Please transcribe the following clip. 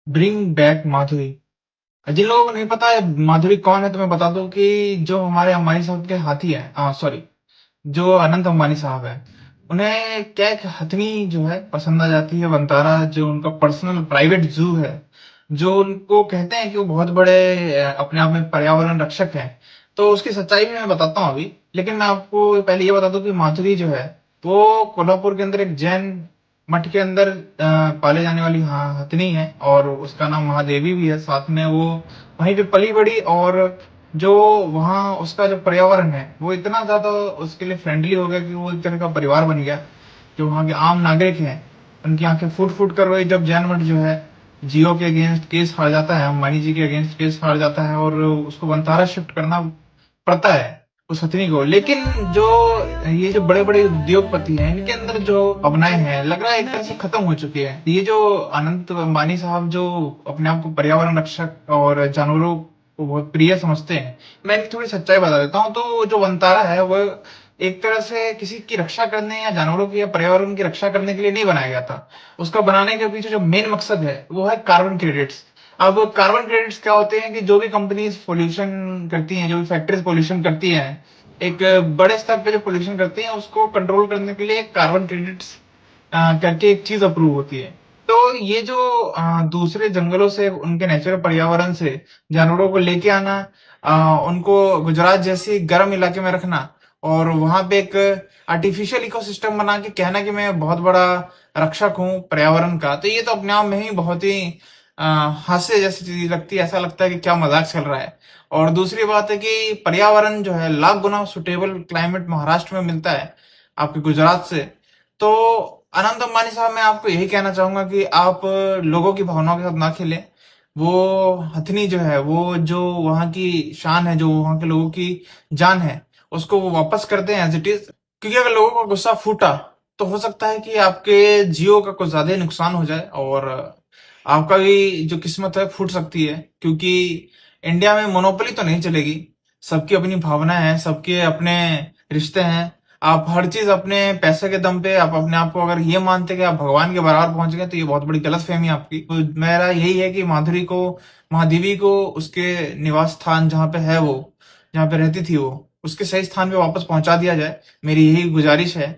Bring back माधुरी। जिन लोगों को नहीं पता है माधुरी कौन है, तो मैं बता दूं कि जो हमारे अंबानी साहब के हाथी है, सॉरी, जो अनंत अंबानी साहब है, उन्हें क्या एक हथनी जो है पसंद आ जाती है, वंतारा, जो उनका पर्सनल प्राइवेट जू है, जो उनको कहते हैं कि वो बहुत बड़े अपने आप में पर्यावरण रक्षक हैं। तो उसकी सच्चाई भी मैं बताता हूँ अभी, लेकिन मैं आपको पहले ये बता दूं कि माधुरी जो है वो कोल्हापुर के अंदर एक जैन मठ के अंदर पाले जाने वाली हथनी है, और उसका नाम महादेवी भी है। साथ में वो वहीं पे पली बड़ी, और जो वहाँ उसका जो पर्यावरण है वो इतना ज्यादा उसके लिए फ्रेंडली हो गया कि वो एक तरह का परिवार बन गया। जो वहाँ के आम नागरिक हैं उनकी आंखें फूट फूट कर वही, जब जैन मठ जो है जियो के अगेंस्ट केस हार जाता है, अंबानी जी के अगेंस्ट केस हार जाता है, और उसको वंतारा शिफ्ट करना पड़ता है उस हथनी को। लेकिन जो ये जो बड़े बड़े उद्योगपति हैं, इनके अंदर जो भावनाएं हैं लग रहा है एक तरह से खत्म हो चुकी है। ये जो अनंत अंबानी साहब जो अपने आप को पर्यावरण रक्षक और जानवरों को बहुत प्रिय समझते हैं, मैं इनकी थोड़ी सच्चाई बता देता हूँ। तो जो वंतारा है वो एक तरह से किसी की रक्षा करने या जानवरों की या पर्यावरण की रक्षा करने के लिए नहीं बनाया गया था। उसका बनाने के पीछे जो मेन मकसद है वो है कार्बन क्रेडिट्स। अब कार्बन क्रेडिट्स क्या होते हैं कि जो भी कंपनीज पोल्यूशन करती हैं, जो भी फैक्ट्रीज पोल्यूशन करती हैं, एक बड़े स्तर पे जो पोल्यूशन करती हैं उसको कंट्रोल करने के लिए कार्बन क्रेडिट्स करके एक चीज अप्रूव होती है। तो ये जो दूसरे जंगलों से, उनके नेचुरल पर्यावरण से जानवरों को लेके आना, उनको गुजरात जैसी गर्म इलाके में रखना, और वहां पे एक आर्टिफिशियल इकोसिस्टम बना के कहना कि मैं बहुत बड़ा रक्षक हूँ पर्यावरण का, तो ये तो अपने आप में ही बहुत ही हास्य जैसी चीज लगती है। ऐसा लगता है कि क्या मजाक चल रहा है। और दूसरी बात है कि पर्यावरण जो है लाख गुना सुटेबल क्लाइमेट महाराष्ट्र में मिलता है आपके गुजरात से। तो अनंत अंबानी साहब, मैं आपको यही कहना चाहूंगा कि आप लोगों की भावनाओं के साथ ना खेलें। वो हथनी जो है, वो जो वहाँ की शान है, जो वहाँ के लोगों की जान है, उसको वो वापस कर दें एज इट इज। क्योंकि अगर लोगों का गुस्सा फूटा तो हो सकता है कि आपके जियो का कुछ ज्यादा ही नुकसान हो जाए, और आपका भी जो किस्मत है फूट सकती है। क्योंकि इंडिया में मोनोपोली तो नहीं चलेगी, सबकी अपनी भावना है, सबके अपने रिश्ते हैं। आप हर चीज अपने पैसे के दम पे, आप अपने आप को अगर ये मानते कि आप भगवान के बराबर पहुंच गए, तो ये बहुत बड़ी गलतफहमी है आपकी। तो मेरा यही है कि माधुरी को, महादेवी को उसके निवास स्थान जहाँ पे है वो, जहाँ पे रहती थी वो, उसके सही स्थान पे वापस पहुंचा दिया जाए। मेरी यही गुजारिश है।